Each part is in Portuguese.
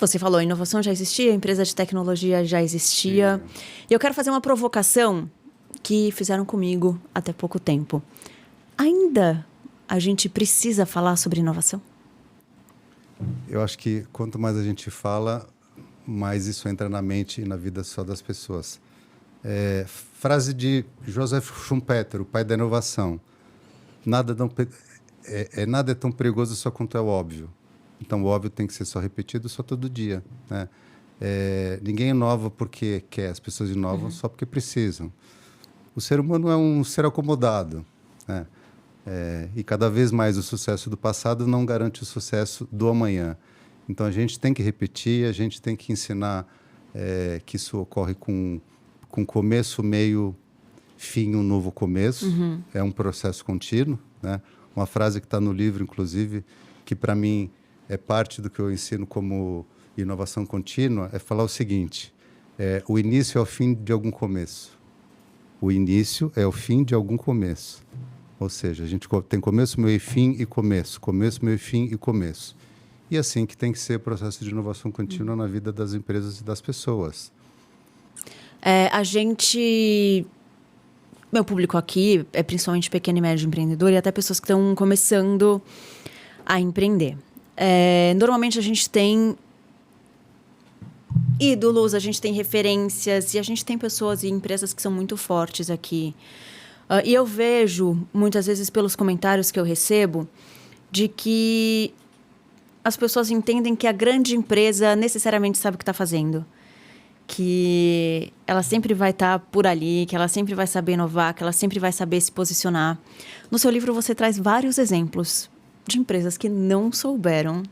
Você falou, a inovação já existia, a empresa de tecnologia já existia. E eu quero fazer uma provocação que fizeram comigo até pouco tempo. Ainda a gente precisa falar sobre inovação? Eu acho que quanto mais a gente fala, mais isso entra na mente e na vida só das pessoas. Frase de Joseph Schumpeter, o pai da inovação. Nada é tão perigoso só quanto é o óbvio. Então, o óbvio tem que ser só repetido só todo dia, né? Ninguém inova porque quer, as pessoas inovam só porque precisam. O ser humano é um ser acomodado, né? E cada vez mais o sucesso do passado não garante o sucesso do amanhã. Então, a gente tem que repetir, a gente tem que ensinar que isso ocorre com começo, meio, fim, um novo começo. É um processo contínuo, né? Uma frase que está no livro, inclusive, que para mim é parte do que eu ensino como inovação contínua, é falar o seguinte: o início é o fim de algum começo. O início é o fim de algum começo. Ou seja, a gente tem começo, meio e fim e começo. Começo, meio e fim e começo. E assim que tem que ser o processo de inovação contínua na vida das empresas e das pessoas. Meu público aqui é principalmente pequeno e médio empreendedor e até pessoas que estão começando a empreender. Normalmente a gente tem ídolos, a gente tem referências e a gente tem pessoas e empresas que são muito fortes aqui. E eu vejo, muitas vezes pelos comentários que eu recebo, de que as pessoas entendem que a grande empresa necessariamente sabe o que está fazendo. Que ela sempre vai estar por ali, que ela sempre vai saber inovar, que ela sempre vai saber se posicionar. No seu livro você traz vários exemplos de empresas que não souberam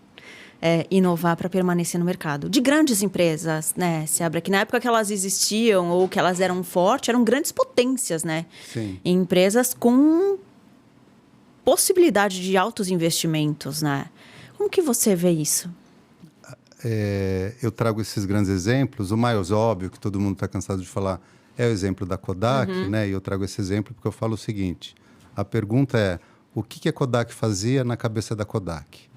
inovar para permanecer no mercado. De grandes empresas, né, Seabra, que na época que elas existiam ou que elas eram fortes, eram grandes potências, né? Sim. Empresas com possibilidade de altos investimentos, né? Como que você vê isso? Eu trago esses grandes exemplos. O mais óbvio, que todo mundo está cansado de falar, é o exemplo da Kodak, né? E eu trago esse exemplo porque eu falo o seguinte: a pergunta é, o que a Kodak fazia na cabeça da Kodak?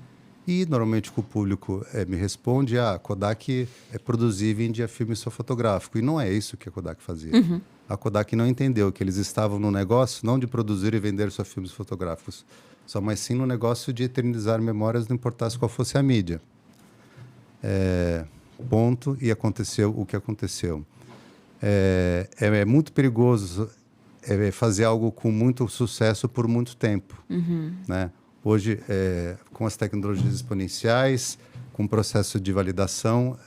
E normalmente o público me responde, a Kodak produzia e vendia filme só fotográfico. E não é isso que a Kodak fazia. A Kodak não entendeu que eles estavam no negócio não de produzir e vender só filmes fotográficos, mas sim no negócio de eternizar memórias, não importasse qual fosse a mídia. Ponto, e aconteceu o que aconteceu. É muito perigoso fazer algo com muito sucesso por muito tempo, né? Hoje, com as tecnologias exponenciais, com o processo de validação,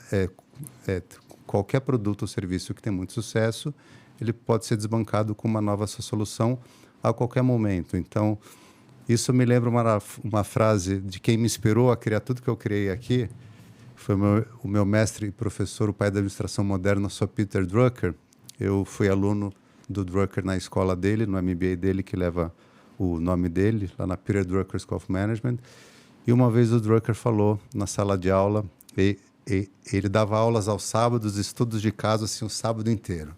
qualquer produto ou serviço que tem muito sucesso, ele pode ser desbancado com uma nova solução a qualquer momento. Então, isso me lembra uma frase de quem me inspirou a criar tudo que eu criei aqui. Foi o meu mestre e professor, o pai da administração moderna, Sir Peter Drucker. Eu fui aluno do Drucker na escola dele, no MBA dele, que leva o nome dele, lá na Peter Drucker School of Management. E uma vez o Drucker falou na sala de aula, ele dava aulas aos sábados, estudos de caso, assim, o sábado inteiro.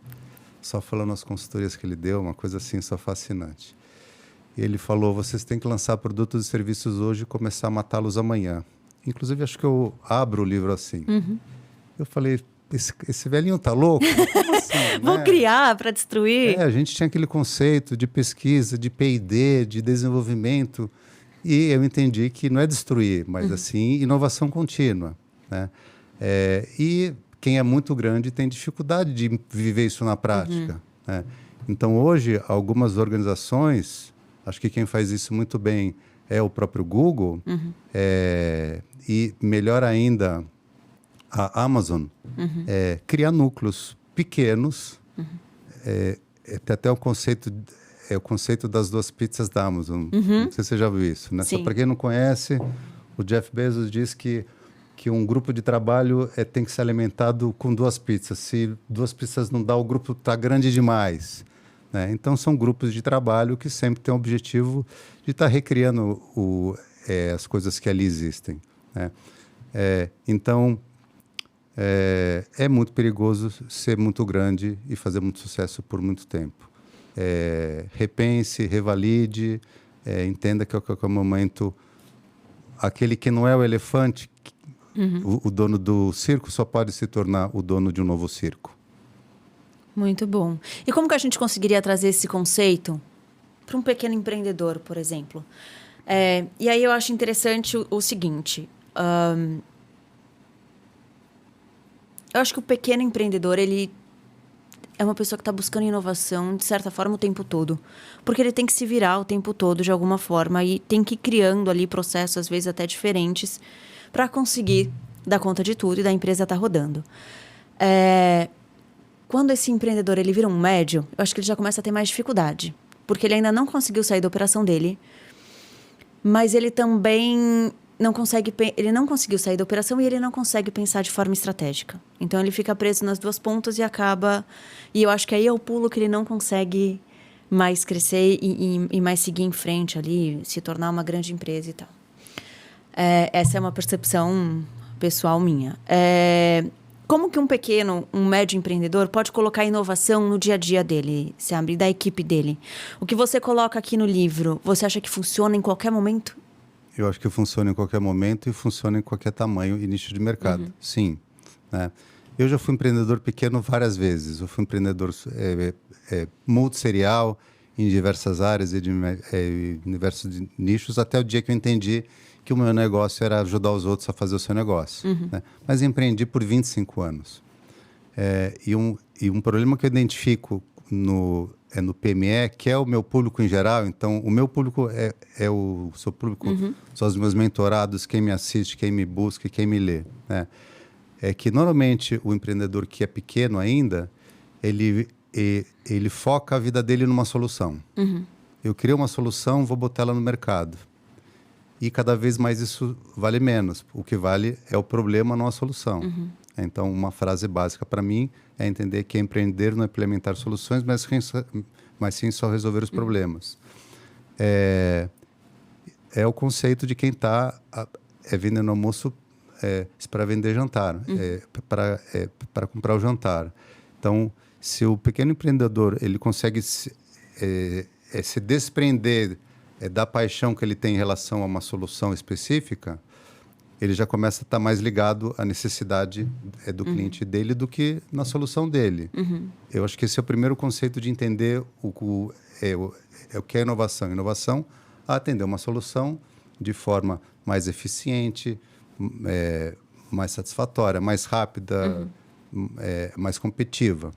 Só falando as consultorias que ele deu, uma coisa assim, só fascinante. Ele falou, vocês têm que lançar produtos e serviços hoje e começar a matá-los amanhã. Inclusive, acho que eu abro o livro assim. Eu falei, esse velhinho tá louco? Como assim, Vou né? criar para destruir? A gente tinha aquele conceito de pesquisa, de P&D, de desenvolvimento, e eu entendi que não é destruir, mas assim, inovação contínua, né? E quem é muito grande tem dificuldade de viver isso na prática, né? Então, hoje, algumas organizações, acho que quem faz isso muito bem é o próprio Google, e melhor ainda, a Amazon, criar núcleos pequenos. Tem até o conceito das duas pizzas da Amazon. Não sei se você já viu isso, né? Só para quem não conhece, o Jeff Bezos diz que um grupo de trabalho tem que ser alimentado com duas pizzas. Se duas pizzas não dá, o grupo está grande demais, né? Então, são grupos de trabalho que sempre têm o objetivo de estar recriando as coisas que ali existem, né? Então, é muito perigoso ser muito grande e fazer muito sucesso por muito tempo. Repense, revalide, entenda que a qualquer momento aquele que não é o elefante O dono do circo só pode se tornar o dono de um novo circo. Muito bom. E como que a gente conseguiria trazer esse conceito para um pequeno empreendedor, por exemplo? E aí eu acho interessante o seguinte. Eu acho que o pequeno empreendedor, ele é uma pessoa que está buscando inovação, de certa forma, o tempo todo. Porque ele tem que se virar o tempo todo, de alguma forma, e tem que ir criando ali processos, às vezes até diferentes, para conseguir dar conta de tudo e da empresa estar rodando. Quando esse empreendedor ele vira um médio, eu acho que ele já começa a ter mais dificuldade. Porque ele ainda não conseguiu sair da operação dele, mas ele também não conseguiu sair da operação e ele não consegue pensar de forma estratégica. Então, ele fica preso nas duas pontas e acaba... E eu acho que aí é o pulo que ele não consegue mais crescer e mais seguir em frente ali, se tornar uma grande empresa e tal. Essa é uma percepção pessoal minha. Como que um médio empreendedor pode colocar inovação no dia a dia dele, sabe? Da equipe dele? O que você coloca aqui no livro, você acha que funciona em qualquer momento? Eu acho que funciona em qualquer momento e funciona em qualquer tamanho e nicho de mercado. Sim. Né? Eu já fui empreendedor pequeno várias vezes. Eu fui empreendedor multisserial em diversas áreas e em diversos nichos, até o dia que eu entendi que o meu negócio era ajudar os outros a fazer o seu negócio. Né? Mas empreendi por 25 anos. E um problema que eu identifico no PME, que é o meu público em geral. Então, o meu público é o seu público, são os meus mentorados, quem me assiste, quem me busca, quem me lê. Né? É que, normalmente, o empreendedor que é pequeno ainda, ele foca a vida dele numa solução. Eu criei uma solução, vou botar ela no mercado. E cada vez mais isso vale menos. O que vale é o problema, não a solução. Então, uma frase básica para mim é entender que empreender não é implementar soluções, mas sim só resolver os problemas. É o conceito de quem está vendendo almoço para vender jantar, para comprar o jantar. Então, se o pequeno empreendedor ele consegue se desprender da paixão que ele tem em relação a uma solução específica, ele já começa a estar mais ligado à necessidade do cliente dele do que na solução dele. Eu acho que esse é o primeiro conceito de entender o que é inovação. Inovação é atender uma solução de forma mais eficiente, mais satisfatória, mais rápida, mais competitiva.